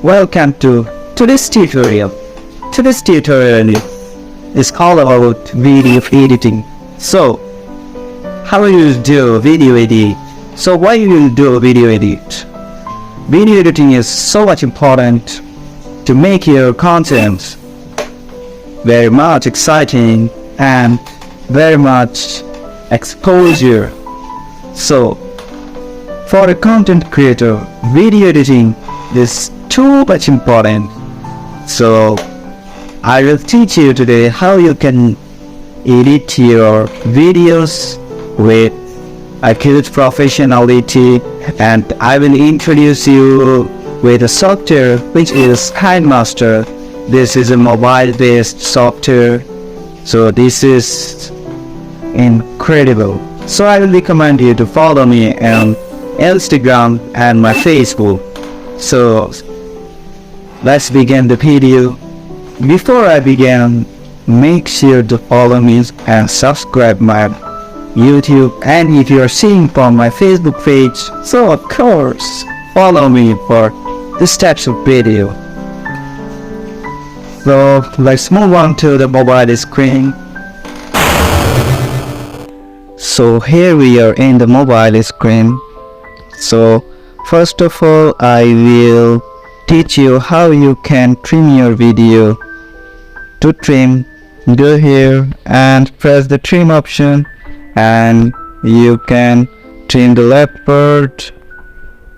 Welcome to today's tutorial. Today's tutorial is all about video editing. So, how will you do video edit? So why you will do video edit? Video editing is so much important to make your content very much exciting and very much exposure. So, for a content creator, video editing is too much important. So I will teach you today how you can edit your videos with accurate professionality, and I will introduce you with a software which is KineMaster. This is a mobile based software, so this is incredible. So I will recommend you to follow me on Instagram and my Facebook. So let's begin the video. Before I begin, make sure to follow me and subscribe my YouTube, and if you are seeing from my Facebook page, so of course follow me for this types of video. So let's move on to the mobile screen. So here we are in the mobile screen. So first of all, I will teach you how you can trim your video. To trim, go here and press the trim option, and you can trim the left part.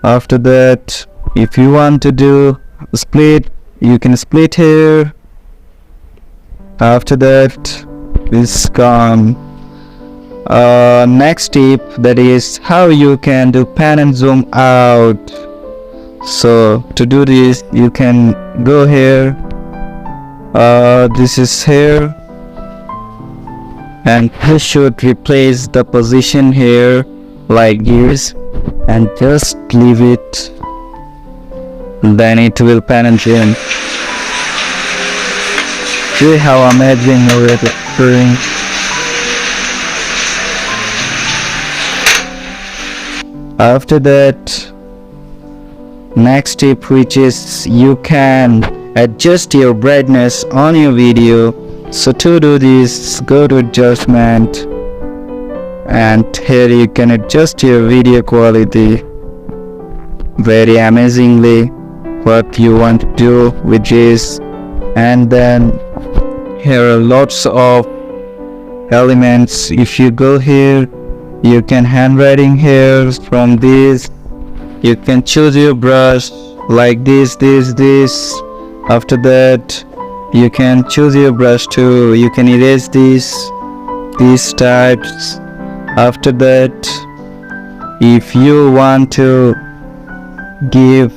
After that, if you want to do split, you can split here. After that, this gone. Next tip, that is how you can do pan and zoom out. So to do this, you can go here, this is here, and you should replace the position here like this and just leave it, then it will pan and zoom. See how amazing it is doing. After that, next tip, which is you can adjust your brightness on your video. So to do this, go to adjustment, and here you can adjust your video quality very amazingly what you want to do with this. And then here are lots of elements. If you go here, you can handwriting here. From this you can choose your brush like this. After that, you can choose your brush too. You can erase these types. After that, if you want to give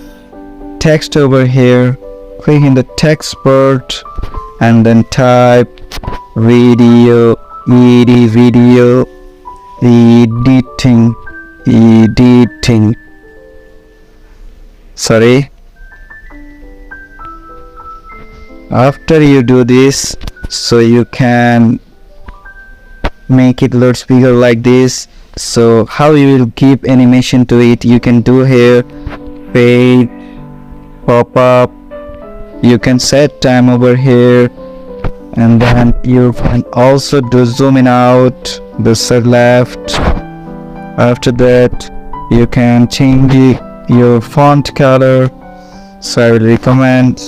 text over here, click in the text part and then type video editing. Sorry. After you do this, so you can make it loads bigger like this. So how you will give animation to it, you can do here fade, pop up. You can set time over here, and then you can also do zoom in out, the side left. After that, you can change your font color. So I will recommend,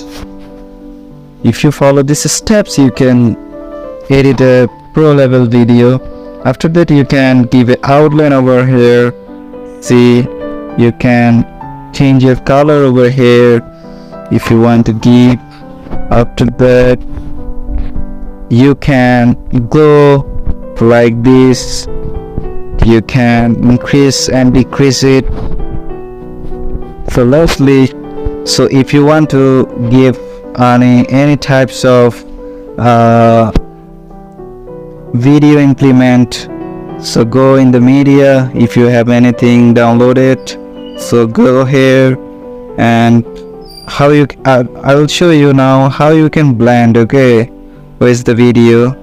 if you follow these steps, you can edit a pro level video. After that, you can give an outline over here. See, you can change your color over here if you want to give. After that, you can go like this. You can increase and decrease it. So lastly, so if you want to give any types of video implement, so go in the media. If you have anything downloaded, so go here, and how you I will show you now how you can blend. Okay, where's the video?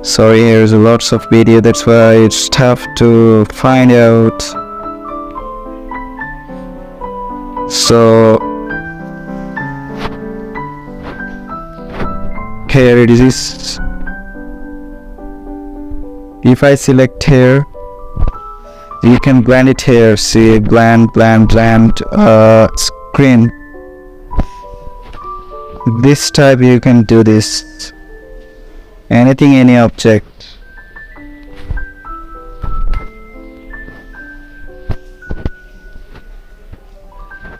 Sorry, here's lots of video, that's why it's tough to find out. So here it is. If I select here, you can blend it here. See, blend screen. This type you can do this. Anything, any object.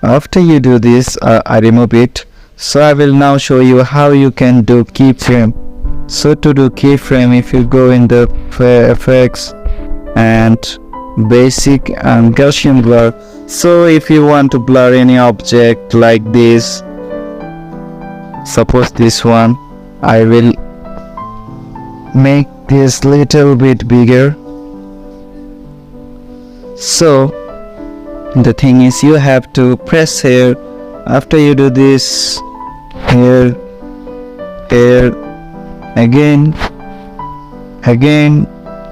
After you do this, I remove it. So I will now show you how you can do keyframe. So to do keyframe, if you go in the effects and basic and Gaussian blur. So if you want to blur any object like this, suppose this one, I will make this little bit bigger. So the thing is, you have to press here. After you do this, here, again,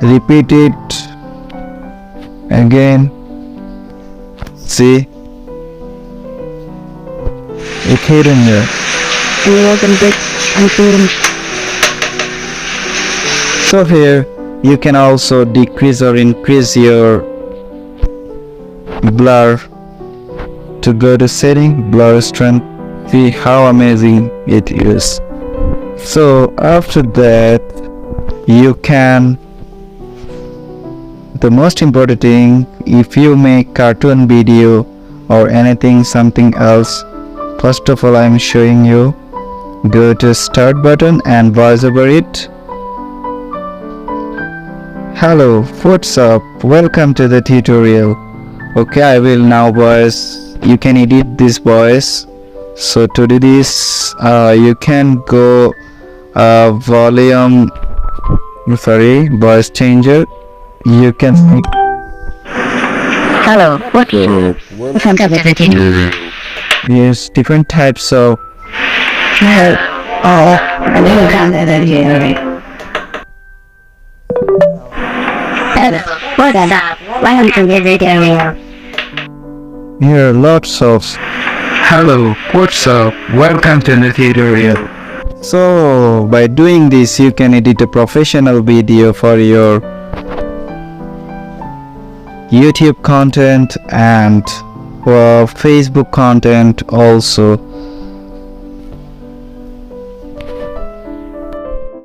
repeat it, again. See, it's hidden here. So here you can also decrease or increase your blur. To go to setting, blur strength. See how amazing it is. So after that, you can, the most important thing, if you make cartoon video or anything, something else, first of all I'm showing you, go to start button and voice over it. Hello, what's up, welcome to the tutorial. Okay, I will now voice. You can edit this voice. So to do this, you can go volume, voice changer. You can make. Hello, what you? Welcome to the tutorial. Yes, different types of. Welcome to the tutorial. Hello, what's up? Welcome to the tutorial. Here are lots of. Hello, what's up? Welcome to the tutorial. So by doing this, you can edit a professional video for your YouTube content and for Facebook content also.